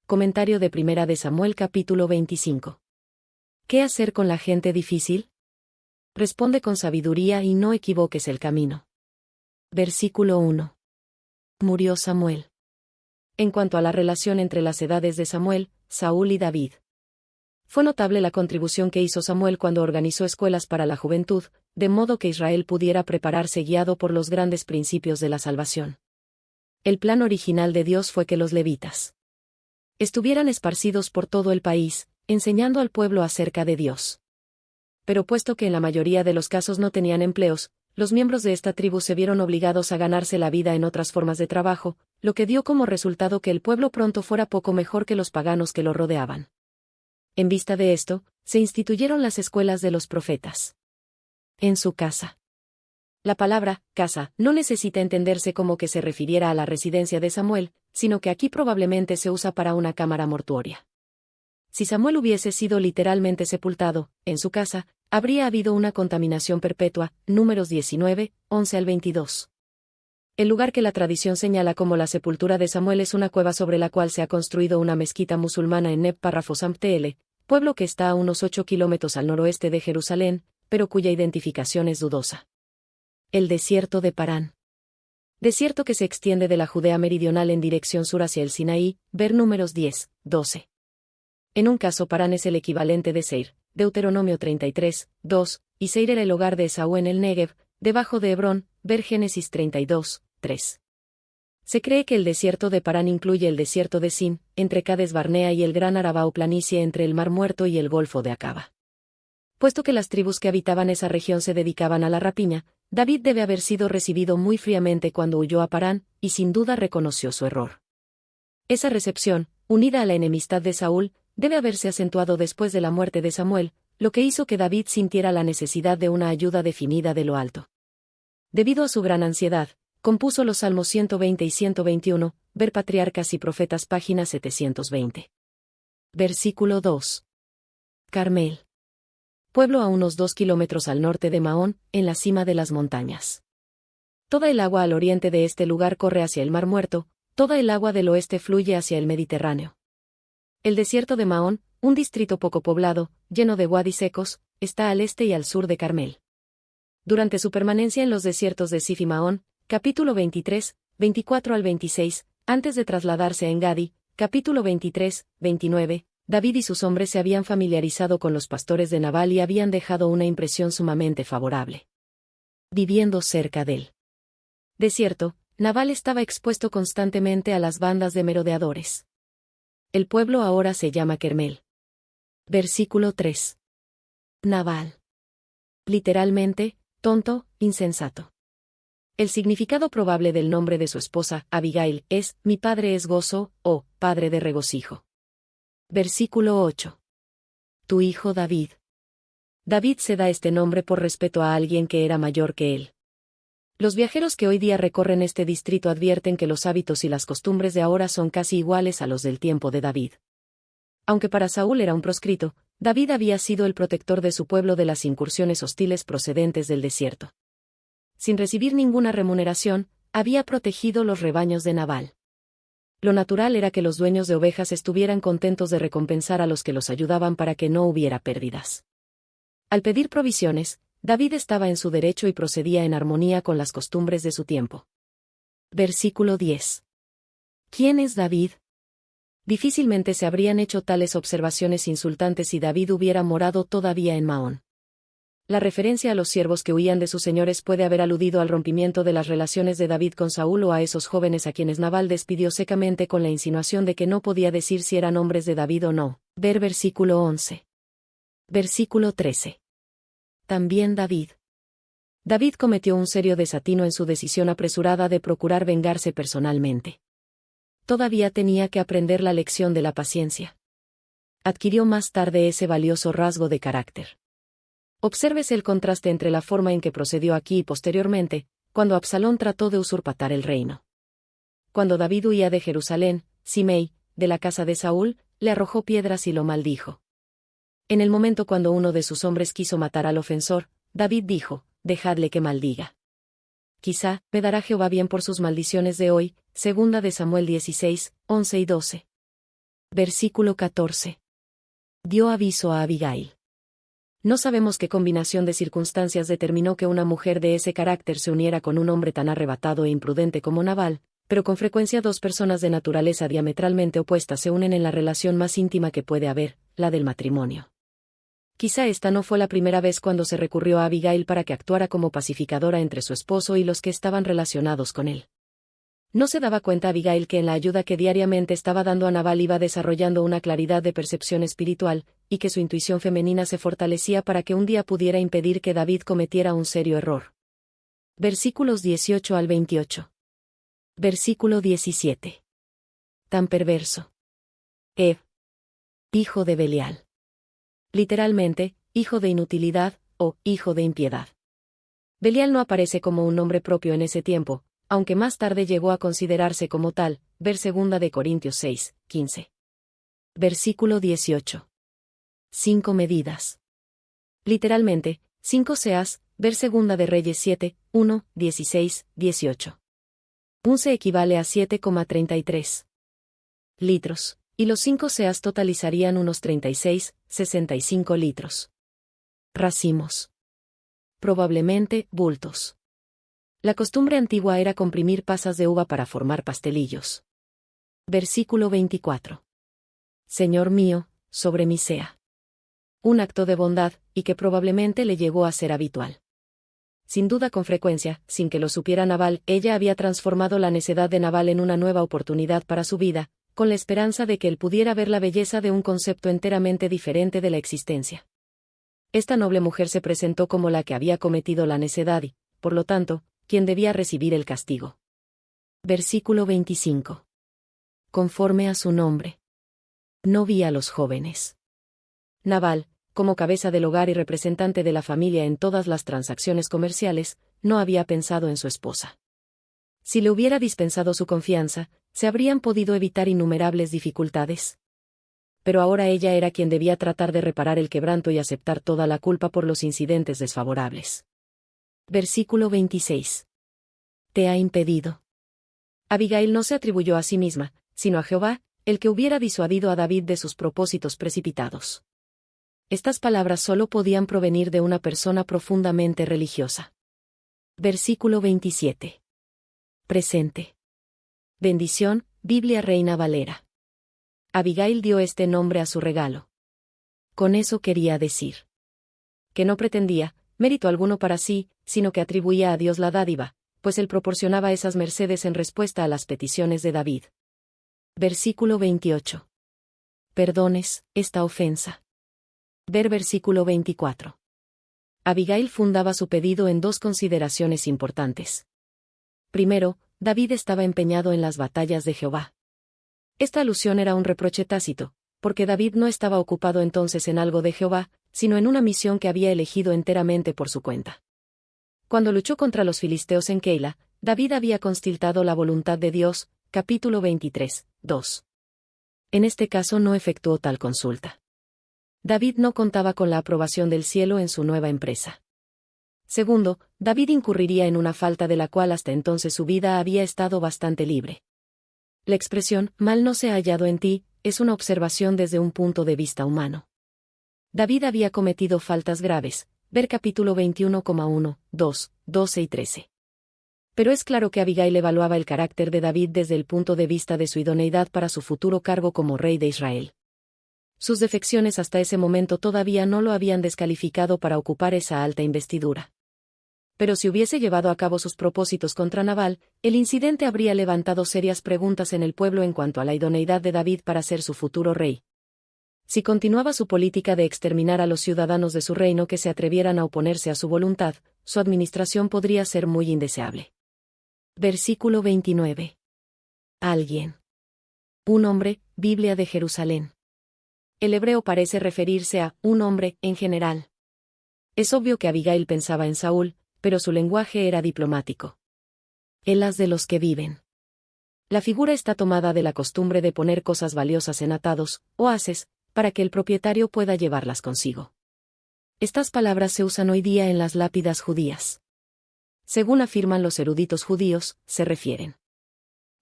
Comentario de Primera de Samuel capítulo 25. ¿Qué hacer con la gente difícil? Responde con sabiduría y no equivoques el camino. Versículo 1. Murió Samuel. En cuanto a la relación entre las edades de Samuel, Saúl y David. Fue notable la contribución que hizo Samuel cuando organizó escuelas para la juventud, de modo que Israel pudiera prepararse guiado por los grandes principios de la salvación. El plan original de Dios fue que los levitas estuvieran esparcidos por todo el país, enseñando al pueblo acerca de Dios. Pero puesto que en la mayoría de los casos no tenían empleos, los miembros de esta tribu se vieron obligados a ganarse la vida en otras formas de trabajo, lo que dio como resultado que el pueblo pronto fuera poco mejor que los paganos que lo rodeaban. En vista de esto, se instituyeron las escuelas de los profetas. En su casa. La palabra casa no necesita entenderse como que se refiriera a la residencia de Samuel, sino que aquí probablemente se usa para una cámara mortuoria. Si Samuel hubiese sido literalmente sepultado, en su casa, habría habido una contaminación perpetua, Números 19, 11 al 22. El lugar que la tradición señala como la sepultura de Samuel es una cueva sobre la cual se ha construido una mezquita musulmana en Neb Parrafosamtele, pueblo que está a unos 8 kilómetros al noroeste de Jerusalén, pero cuya identificación es dudosa. El desierto de Parán. Desierto que se extiende de la Judea meridional en dirección sur hacia el Sinaí, ver Números 10, 12. En un caso Parán es el equivalente de Seir, Deuteronomio 33, 2, y Seir era el hogar de Esaú en el Negev, debajo de Hebrón, ver Génesis 32, 3. Se cree que el desierto de Parán incluye el desierto de Sin, entre Cades Barnea y el gran Arabá o planicie entre el Mar Muerto y el Golfo de Acaba. Puesto que las tribus que habitaban esa región se dedicaban a la rapiña, David debe haber sido recibido muy fríamente cuando huyó a Parán, y sin duda reconoció su error. Esa recepción, unida a la enemistad de Saúl, debe haberse acentuado después de la muerte de Samuel, lo que hizo que David sintiera la necesidad de una ayuda definida de lo alto. Debido a su gran ansiedad, compuso los Salmos 120 y 121, ver Patriarcas y Profetas página 720. Versículo 2. Carmel. Pueblo a unos 2 kilómetros al norte de Maón, en la cima de las montañas. Toda el agua al oriente de este lugar corre hacia el Mar Muerto, toda el agua del oeste fluye hacia el Mediterráneo. El desierto de Maón, un distrito poco poblado, lleno de wadis secos, está al este y al sur de Carmel. Durante su permanencia en los desiertos de Sif y Maón, capítulo 23, 24 al 26, antes de trasladarse a Engadi, capítulo 23, 29, David y sus hombres se habían familiarizado con los pastores de Nabal y habían dejado una impresión sumamente favorable. Viviendo cerca del desierto, Nabal estaba expuesto constantemente a las bandas de merodeadores. El pueblo ahora se llama Carmel. Versículo 3. Nabal. Literalmente, tonto, insensato. El significado probable del nombre de su esposa, Abigail, es, mi padre es gozo, o, padre de regocijo. Versículo 8. Tu hijo David. David se da este nombre por respeto a alguien que era mayor que él. Los viajeros que hoy día recorren este distrito advierten que los hábitos y las costumbres de ahora son casi iguales a los del tiempo de David. Aunque para Saúl era un proscrito, David había sido el protector de su pueblo de las incursiones hostiles procedentes del desierto. Sin recibir ninguna remuneración, había protegido los rebaños de Nabal. Lo natural era que los dueños de ovejas estuvieran contentos de recompensar a los que los ayudaban para que no hubiera pérdidas. Al pedir provisiones, David estaba en su derecho y procedía en armonía con las costumbres de su tiempo. Versículo 10. ¿Quién es David? Difícilmente se habrían hecho tales observaciones insultantes si David hubiera morado todavía en Maón. La referencia a los siervos que huían de sus señores puede haber aludido al rompimiento de las relaciones de David con Saúl o a esos jóvenes a quienes Nabal despidió secamente con la insinuación de que no podía decir si eran hombres de David o no. Ver versículo 11. Versículo 13. También David. David cometió un serio desatino en su decisión apresurada de procurar vengarse personalmente. Todavía tenía que aprender la lección de la paciencia. Adquirió más tarde ese valioso rasgo de carácter. Obsérvese el contraste entre la forma en que procedió aquí y posteriormente, cuando Absalón trató de usurpar el reino. Cuando David huía de Jerusalén, Simei, de la casa de Saúl, le arrojó piedras y lo maldijo. En el momento cuando uno de sus hombres quiso matar al ofensor, David dijo, dejadle que maldiga. Quizá, me dará Jehová bien por sus maldiciones de hoy, segunda de Samuel 16, 11 y 12. Versículo 14. Dio aviso a Abigail. No sabemos qué combinación de circunstancias determinó que una mujer de ese carácter se uniera con un hombre tan arrebatado e imprudente como Nabal, pero con frecuencia dos personas de naturaleza diametralmente opuesta se unen en la relación más íntima que puede haber, la del matrimonio. Quizá esta no fue la primera vez cuando se recurrió a Abigail para que actuara como pacificadora entre su esposo y los que estaban relacionados con él. No se daba cuenta Abigail que en la ayuda que diariamente estaba dando a Nabal iba desarrollando una claridad de percepción espiritual, y que su intuición femenina se fortalecía para que un día pudiera impedir que David cometiera un serio error. Versículos 18 al 28. Versículo 17. Tan perverso. Hijo de Belial. Literalmente, hijo de inutilidad, o hijo de impiedad. Belial no aparece como un nombre propio en ese tiempo, aunque más tarde llegó a considerarse como tal, ver 2 de Corintios 6, 15. Versículo 18. 5 medidas. Literalmente, 5 seas, ver 2 de Reyes 7, 1, 16, 18. Un se equivale a 7,33 litros, y los 5 seas totalizarían unos 36, 65 litros. Racimos. Probablemente, bultos. La costumbre antigua era comprimir pasas de uva para formar pastelillos. Versículo 24. Señor mío, sobre mí sea. Un acto de bondad, y que probablemente le llegó a ser habitual. Sin duda con frecuencia, sin que lo supiera Nabal, ella había transformado la necedad de Nabal en una nueva oportunidad para su vida, con la esperanza de que él pudiera ver la belleza de un concepto enteramente diferente de la existencia. Esta noble mujer se presentó como la que había cometido la necedad y, por lo tanto, quien debía recibir el castigo. Versículo 25. Conforme a su nombre. No vi a los jóvenes. Nabal, como cabeza del hogar y representante de la familia en todas las transacciones comerciales, no había pensado en su esposa. Si le hubiera dispensado su confianza, se habrían podido evitar innumerables dificultades. Pero ahora ella era quien debía tratar de reparar el quebranto y aceptar toda la culpa por los incidentes desfavorables. Versículo 26. Te ha impedido. Abigail no se atribuyó a sí misma, sino a Jehová, el que hubiera disuadido a David de sus propósitos precipitados. Estas palabras solo podían provenir de una persona profundamente religiosa. Versículo 27. Presente. Bendición, Biblia Reina Valera. Abigail dio este nombre a su regalo. Con eso quería decir que no pretendía mérito alguno para sí, sino que atribuía a Dios la dádiva, pues él proporcionaba esas mercedes en respuesta a las peticiones de David. Versículo 28. Perdones esta ofensa. Ver versículo 24. Abigail fundaba su pedido en dos consideraciones importantes. Primero, David estaba empeñado en las batallas de Jehová. Esta alusión era un reproche tácito, porque David no estaba ocupado entonces en algo de Jehová, sino en una misión que había elegido enteramente por su cuenta. Cuando luchó contra los filisteos en Keila, David había constillado la voluntad de Dios, capítulo 23, 2. En este caso no efectuó tal consulta. David no contaba con la aprobación del cielo en su nueva empresa. Segundo, David incurriría en una falta de la cual hasta entonces su vida había estado bastante libre. La expresión, mal no se ha hallado en ti, es una observación desde un punto de vista humano. David había cometido faltas graves, ver capítulo 21,1, 2, 12 y 13. Pero es claro que Abigail evaluaba el carácter de David desde el punto de vista de su idoneidad para su futuro cargo como rey de Israel. Sus defecciones hasta ese momento todavía no lo habían descalificado para ocupar esa alta investidura. Pero si hubiese llevado a cabo sus propósitos contra Nabal, el incidente habría levantado serias preguntas en el pueblo en cuanto a la idoneidad de David para ser su futuro rey. Si continuaba su política de exterminar a los ciudadanos de su reino que se atrevieran a oponerse a su voluntad, su administración podría ser muy indeseable. Versículo 29. Alguien. Un hombre, Biblia de Jerusalén. El hebreo parece referirse a un hombre en general. Es obvio que Abigail pensaba en Saúl, pero su lenguaje era diplomático. El as de los que viven. La figura está tomada de la costumbre de poner cosas valiosas en atados, o ases, para que el propietario pueda llevarlas consigo. Estas palabras se usan hoy día en las lápidas judías. Según afirman los eruditos judíos, se refieren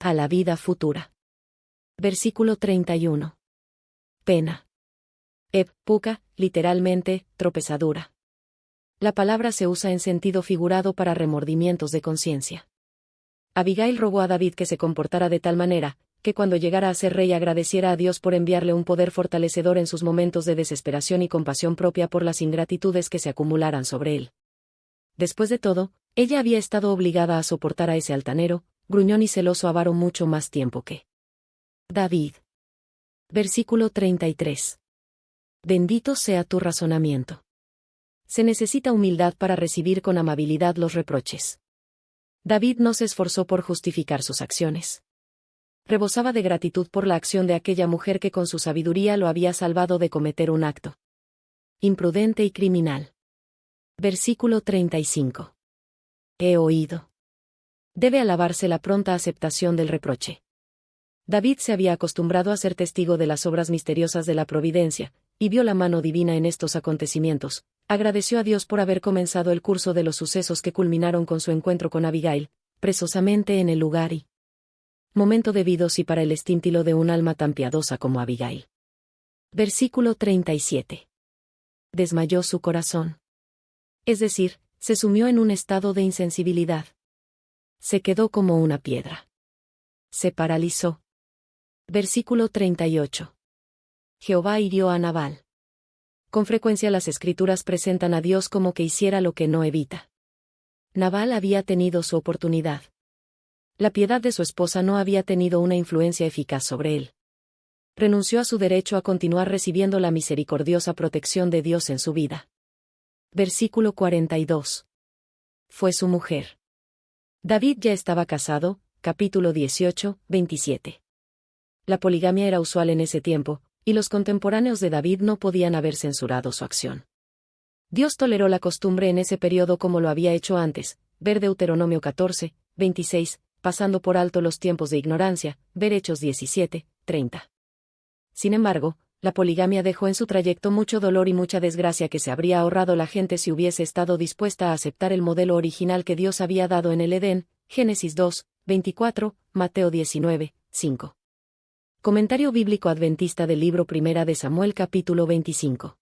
a la vida futura. Versículo 31. pena. Puka, literalmente, tropezadura. La palabra se usa en sentido figurado para remordimientos de conciencia. Abigail rogó a David que se comportara de tal manera, que cuando llegara a ser rey agradeciera a Dios por enviarle un poder fortalecedor en sus momentos de desesperación y compasión propia por las ingratitudes que se acumularan sobre él. Después de todo, ella había estado obligada a soportar a ese altanero, gruñón y celoso avaro mucho más tiempo que David. Versículo 33. Bendito sea tu razonamiento. Se necesita humildad para recibir con amabilidad los reproches. David no se esforzó por justificar sus acciones. Rebosaba de gratitud por la acción de aquella mujer que con su sabiduría lo había salvado de cometer un acto imprudente y criminal. Versículo 35. He oído. Debe alabarse la pronta aceptación del reproche. David se había acostumbrado a ser testigo de las obras misteriosas de la providencia, y vio la mano divina en estos acontecimientos. Agradeció a Dios por haber comenzado el curso de los sucesos que culminaron con su encuentro con Abigail, precisamente en el lugar y momento debidos y para el estíntilo de un alma tan piadosa como Abigail. Versículo 37. Desmayó su corazón. Es decir, se sumió en un estado de insensibilidad. Se quedó como una piedra. Se paralizó. Versículo 38. Jehová hirió a Nabal. Con frecuencia las escrituras presentan a Dios como que hiciera lo que no evita. Nabal había tenido su oportunidad. La piedad de su esposa no había tenido una influencia eficaz sobre él. Renunció a su derecho a continuar recibiendo la misericordiosa protección de Dios en su vida. Versículo 42. Fue su mujer. David ya estaba casado, capítulo 18, 27. La poligamia era usual en ese tiempo, y los contemporáneos de David no podían haber censurado su acción. Dios toleró la costumbre en ese periodo como lo había hecho antes, ver Deuteronomio 14, 26, pasando por alto los tiempos de ignorancia, ver Hechos 17, 30. Sin embargo, la poligamia dejó en su trayecto mucho dolor y mucha desgracia que se habría ahorrado la gente si hubiese estado dispuesta a aceptar el modelo original que Dios había dado en el Edén, Génesis 2, 24, Mateo 19, 5. Comentario bíblico adventista del libro Primera de Samuel capítulo 25.